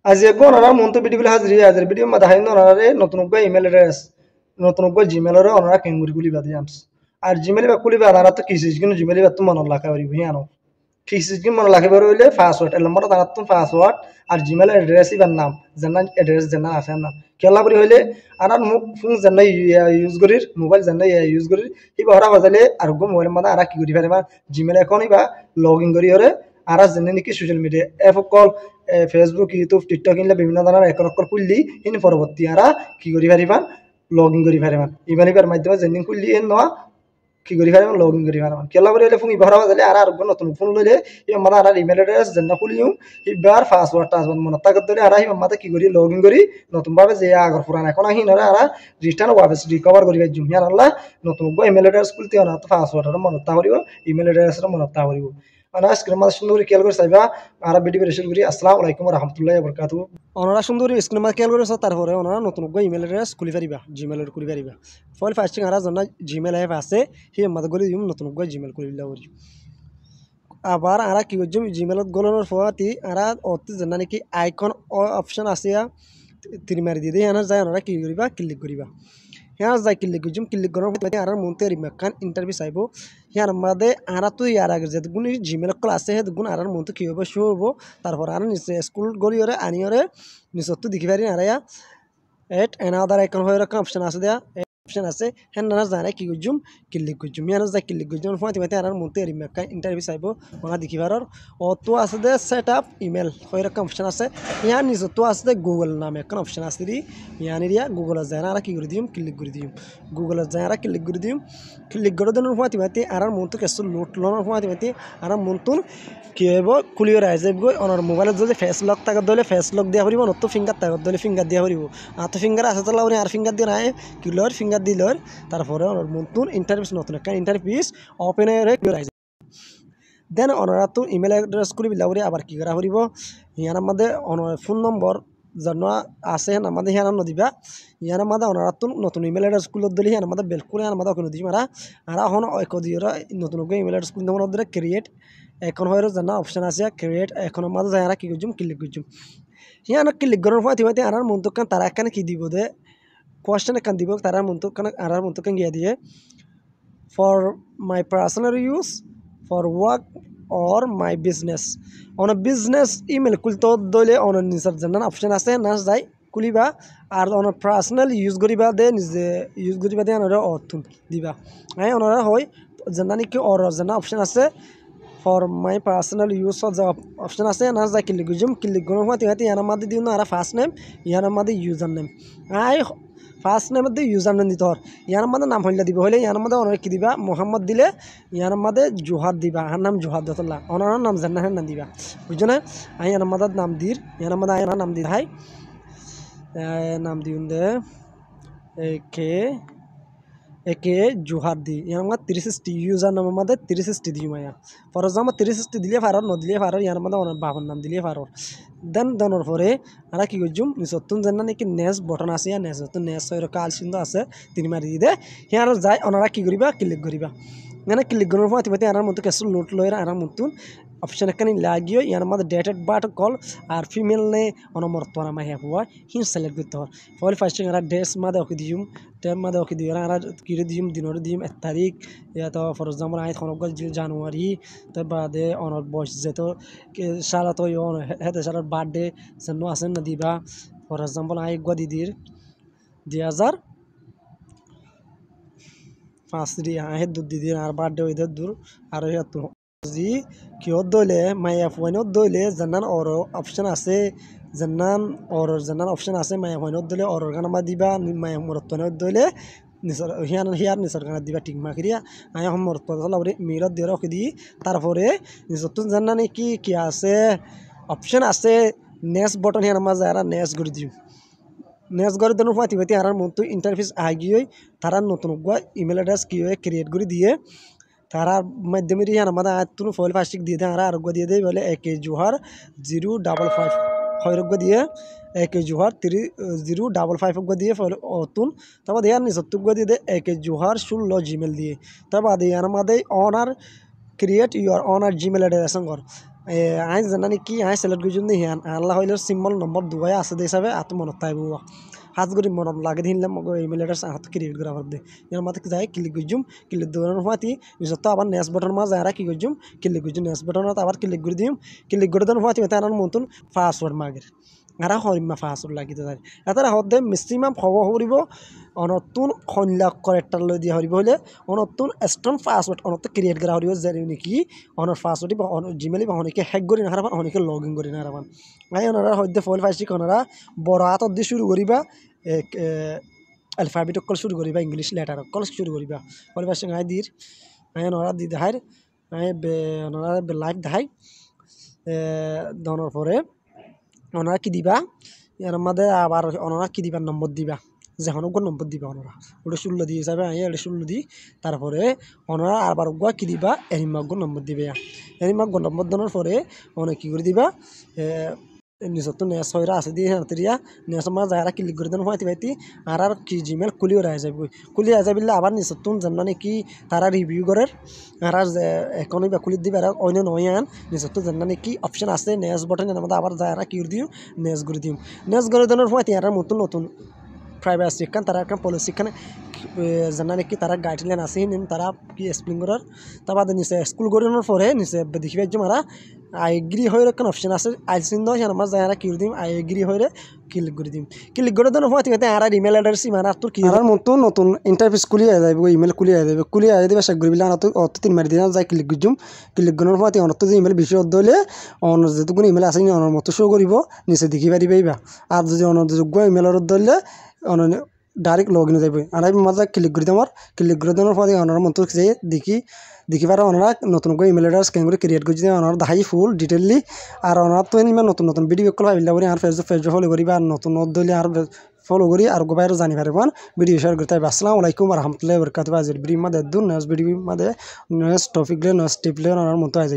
আজি একো অনারা মনতো ভিডিও গুলো হাজির হাজির ভিডিও মাদাহিন অনারে নতুন ইমেল অ্যাড্রেস নতুন জিমেলের অনারা কেঙ্গুরি গুলি বাদি আমস আর জিমেল বা কুলি বাদারা তো কিসিস কিন্তু জিমেল বা তো মন লাখা পারি ভিয়ানো কিসিস কিন্তু মন লাখা পারি হইলে পাসওয়ার্ড এর নম্বর তারা তো পাসওয়ার্ড আর জিমেল অ্যাড্রেস ইবার নাম জানা অ্যাড্রেস জানা আছে না কেলা করি হইলে আর মুখ ফোন জানা ইউজ করির মোবাইল জানা ইউজ করির ই বহরা বাজালে আর গো মোবাইল মানে আর কি করি পারে জিমেল এখনই বা লগ ইন করি হরে আর যেনে নাকি সোশ্যাল মিডিয়া এপ কল ফেসবুক ইউটিউব টিকটক ইনলে বিভিন্ন ধরনের এক অক্ষর খুললি ইন পরবর্তী আরা কি করি পারিবান লগ ইন করি পারিবান ইমান ইবার মাধ্যমে জেনিং খুললি এন নয়া কি করি পারিবান লগ ইন করি পারিবান কেলা করে হলে ফোন ইবার বাজালে আর নতুন ফোন লইলে ই মাদা আর ইমেল অ্যাড্রেস জেনা খুলিও ইবার পাসওয়ার্ড টাসওয়ার্ড মনে তাকত ধরে আর মাদা কি করি লগ ইন করি নতুন ভাবে যে আগর পুরান এখন আহি নরা আর রিটার্ন ওয়াপস রিকভার করি জুম ইয়ার আল্লাহ নতুন ইমেল অ্যাড্রেস খুলতে না তো পাসওয়ার্ড মনে তা করিব ইমেল অ্যাড্রেস মনে তা করিব আনা স্ক্রিন মাঝে সুন্দর খেয়াল করে চাইবা আর ভিডিও শুরু করি আসসালামু আলাইকুম রহমতুল্লাহ বরকাতু ওনারা সুন্দর স্ক্রিন মাঝে খেয়াল করে তারপরে ওনারা নতুন ইমেল অ্যাড্রেস খুলি পারিবা জিমেলের খুলি পারিবা ফল ফার্স্টিং আর জানা জিমেল অ্যাপ আছে সেই মাঝে গলি দিম নতুন জিমেল খুলি করি আবার আর কি করছিম জিমেলত গলানোর ফোয়াতি আর অতি জানা নাকি আইকন অপশন আছে তিন মারি দিয়ে দিয়ে যায় ওনারা কি করিবা ক্লিক করিবা यहाँ जाए क्लिक गुजम क्लिक करो आरा मुंते रिमेकान इंटरव्यू साइबो यार मादे आरा तो यार आगे जद गुण जीमेल क्लास है गुण आरा मुंते की होबो शो होबो तारपर आरा निसे स्कूल गली ओरे आनी ओरे निसत्तु दिखि पारि आरा या एट अनदर आइकन होय रकम ऑप्शन आसे दिया ऑप्शन আছে হেন না জানা কি গুজুম ক্লিক গুজুম ইয়ানা যা ক্লিক গুজুম ফাতি মাতে আর মতে রিমেকা ইন্টারভিউ সাইবো ওনা দেখি পারর ও তো আছে দে সেটআপ ইমেল হয় রকম অপশন আছে ইয়া নিজ তো আছে দে গুগল নামে একটা অপশন আছে রি ইয়ানি রিয়া গুগল জানা আর কি করে দিম ক্লিক করে দিম গুগল জানা ক্লিক করে দিম ক্লিক করে দেন ফাতি মাতে আর মতে কেস লোড লনার ফাতি মাতে আর মন্তun কি হবো ক্লিয়ার আই যাবো অনর মোবাইলত যদি ফেস লক টাকা দলে ফেস লক দিয়া হরিব নতো ফিঙ্গার টাকা দলে ফিঙ্গার দিয়া হরিব আর তো ফিঙ্গার আছে তো লাউনি আর ফিঙ্গার দিয়া নাই কিলোর ফিঙ্গার দিলর তারপরে নতুন ইন্টারভিউ নতুন একটা ইন্টারভিউ ওপেন হয়ে ক্লিয়ার আই দেন অনরা তো ইমেল অ্যাড্রেস করি বিলাউরি আবার কি করা হরিব ইয়ার মধ্যে ফোন নম্বর জানো আছে আমাদের হিয়ার নদিবা ইয়ার মধ্যে অনরা তো নতুন ইমেল অ্যাড্রেস কুল দলি ইয়ার মধ্যে বিলকুল ইয়ার মধ্যে কোনো দিই মারা আর হন এক দিরা নতুন ইমেল অ্যাড্রেস কুল নম্বর ধরে ক্রিয়েট এখন হয়ে জানা অপশন আছে ক্রিয়েট এখন মধ্যে যায় আর কি করজুম ক্লিক করজুম ইয়ার ক্লিক করার পর তিবাতে আর মন্তকান তারা এখানে কি দিব দে কোশ্চেন এখান দিব তারা মন্তকান আর মন্তকান গিয়ে দিয়ে for my personal use for work or my business on a business email kulto dole on nisar janan option আছে না যাই কুলিবা আর on a personal use করিবা দে নিজে ইউজ করিবা দে আনরা অর্থ দিবা আই অনরা হয় জানানি কি অর জানা অপশন আছে for my personal use of the option আছে না যাই ক্লিক গুজুম ক্লিক করব হাতি হাতি ইয়ার মধ্যে দিও না আর ফার্স্ট নেম ইয়ার মধ্যে ইউজার নেম আই ফার্স্ট নেম মধ্যে ইউজার নেম দিতে হর ইয়ার মধ্যে নাম হইলা দিব হইলে ইয়ার মধ্যে অনেক কি দিবা মোহাম্মদ দিলে ইয়ার মধ্যে জোহাদ দিবা আর নাম জোহাদ দতলা অনার নাম জান্না হেন নাম দিবা বুঝছো না আই ইয়ার মধ্যে নাম দির ইয়ার মধ্যে আই নাম দি ভাই নাম দিউন দে একে জোহার দি ইয়ার মধ্যে 360 ইউজার নামের মধ্যে 360 দিই মায়া ফর এক্সাম্পল 360 দিলে পারো ন দিলে পারো ইয়ার মধ্যে অনেক বাবার নাম দিলে পারো দেন দেনোর পরে আর কি করজুম নিসতুন জানা নাকি নেস বটন আছে ইয়া নেস তো নেস হইর কাল সিন্ধু আছে তিন মারি দি দে ইয়ার যাই ওনারা কি করিবা ক্লিক করিবা মানে ক্লিক করার পর তিবাতে আর মতো কেসল নোট লইরা আর মতন অপশন এখানে লাগিও ইয়ার মধ্যে ডেটেড বাট কল আর ফিমেল নে অনমর তোরা মাহে হওয়া হিন সিলেক্ট করতে হয় ফল ফার্স্টিং আর ডেস মাদে ওকে দিম টাইম মাদে ওকে দিও আর কি দিম দিনর দিম 1 তারিখ ইয়া তো ফর এক্সাম্পল আই খনক জানুয়ারি তো বাদে অনর বয়স যেত সালা তো ইন হেতে সালার বার্থডে জন্য আছে না দিবা ফর এক্সাম্পল আই গদি দির 2000 পাঁচরি আহে দুধ দি দিন আর বার্থডে ওইদের দূর আর তো জি কিয় দলে মায়া ফোনত দলে জানান অর অপশন আছে জানান অর জানান অপশন আছে মায়া ফোনত দলে অর গানা মা দিবা মায়া মরতনত দলে নিসর হিয়ার নিসর গানা দিবা ঠিক মাকরিয়া আয়া হম মরতত লাউরে মিরত দিরা ওকে দি তারপরে নিসতুন জানা নাকি কি আছে অপশন আছে নেক্সট বটন হিয়ার মা যারা নেক্সট করে দিও নেক্সট করে দেওয়ার পর তিবাতে আর মতো ইন্টারফেস আগিয়ে তারা নতুন ইমেল অ্যাড্রেস কি ক্রিয়েট করে দিয়ে তারা মাধ্যমে রিয়া আমাদের তুন ফল ফাস্টিক দিয়ে দেয় আর আরোগ্য দিয়ে দেয় বলে একে জোহার 055 হয়রোগ্য দিয়ে একে জোহার 055 দিয়ে ফল অতুন তারপর দেয়ার নিচত্তুগ্য দিয়ে দেয় একে জোহার 16 জিমেল দিয়ে তারপর দেয়ার আমাদের honour create your honour Gmail address কর আই জানানি কি আই সিলেক্ট করছুন নি হ্যাঁ আল্লাহ হইলে সিম্বল নম্বর দুবাই আছে দে হিসাবে আত মনত তাইব হাত করি মনত লাগে দিলে মগো ইমেল অ্যাড্রেস হাত ক্রিয়েট করা পারবে এর মাঝে যাই ক্লিক করছুম ক্লিক দেওয়ার ফাতি নিজত আবার নেক্সট বাটন মা যারা কি করছুম ক্লিক করছুম নেক্সট বাটনত আবার ক্লিক করে দিম ক্লিক করে দেওয়ার ফাতি এটা আনার মতন পাসওয়ার্ড মাগের আর হরিমা পাসওয়ার্ড লাগি দেয় এটা হতে ম্যাক্সিমাম খবর হরিব অনতুন সংলাপ করেক্টার লই দিয়া হরিব হলে অনতুন স্ট্রং পাসওয়ার্ড অনত ক্রিয়েট করা হরিব যে নাকি অনর পাসওয়ার্ড বা জিমেইল বা অনেকে হ্যাক করি না হারাবান অনেকে লগ ইন করি না হারাবান আই ওনারা হইতে ফল পাইছি ওনারা বড় হাত দিয়ে শুরু করিবা অ্যালফাবেট কল শুরু করিবা ইংলিশ লেটার কল শুরু করিবা ফল পাইছি আই দির আই ওনারা দি দেখাই আই ওনারা লাইভ দেখাই দনের পরে ওনারা কি দিবা এর মধ্যে আবার ওনারা কি দিবা নম্বর দিবা যে হনগ্য নম্বর দিবা ওনারা ওটা 16 দিয়ে যাবে আই এটা 16 দি তারপরে ওনারা আবার গো কি দিবা এরিমাগ্য নম্বর দিবে এরিমাগ্য নম্বর দেওয়ার পরে অনেক কি করে দিবা নিজত নেস হইরা আছে দিয়ে হাতেরিয়া নেস মা যারা ক্লিক করে দেন হইতে পাইতি আর কি জিমেল খুলিও রায় যাবে খুলিয়ে যাবিলে আবার নিজত জাননা কি তারা রিভিউ করার আর এখনই বা খুলি দিবে আর অন্য নয় আন নিজত জাননা কি অপশন আছে নেস বাটনের মধ্যে আবার যারা কি করে দিও নেস করে দিও নেস করে দেওয়ার হইতে আর নতুন প্রাইভেসি কান তারা একটা পলিসি খানে জানা নাকি তারা গাইডলাইন আছে নিন তারা কি এক্সপ্লেন করার তা বাদে নিচে স্কুল করানোর পরে নিচে দেখিবে যে মারা আই এগ্রি হয়ে একটা অপশন আছে আইসিন দশ আমার যারা কি দিম আই এগ্রি হয়ে ক্লিক করে দিম ক্লিক করে দেওয়ার পর ঠিক আর ইমেল অ্যাড্রেস মানে তোর কি আর নতুন ইন্টারফেস খুলিয়ে যাবে ইমেল খুলিয়ে যাবে খুলিয়ে যাবে সে করি আর অত 3 মারি দিন যাই ক্লিক করছুম ক্লিক করার পর অনত যে ইমেল বিষয় হলে অন্য যেটুকুন ইমেল আছে অন্য মতো শো করিব নিচে দেখি পারিবা আর যদি অনযোগ্য ইমেলের ধরলে ডাইরেক্ট লগ ইন যাবে আর আমি মজা ক্লিক করে আমার ক্লিক করে দেওয়ার পরে ওনার মতো যে দেখি পারে ওনারা নতুন করে ইমেল অ্যাড্রেস কেন করে ক্রিয়েট করছে ওনারা দেখাই ফুল ডিটেইলি আর ওনার তো ইমান নতুন ভিডিও কল ভাবিলা করে আর ফেসবুক ফলো করিবা আর নতুন ধরলে আর ফলো করি আর গোবাইরও জানি পারবেন ভিডিও শেয়ার করতে হবে আসসালামু আলাইকুম রহমতুল্লাহি ওয়া বারাকাতুহু আজের ভিডিও মাঝে নেক্সট ভিডিও মাঝে নেক্সট টপিক নেক্সট টিপ ওনার মতো আজ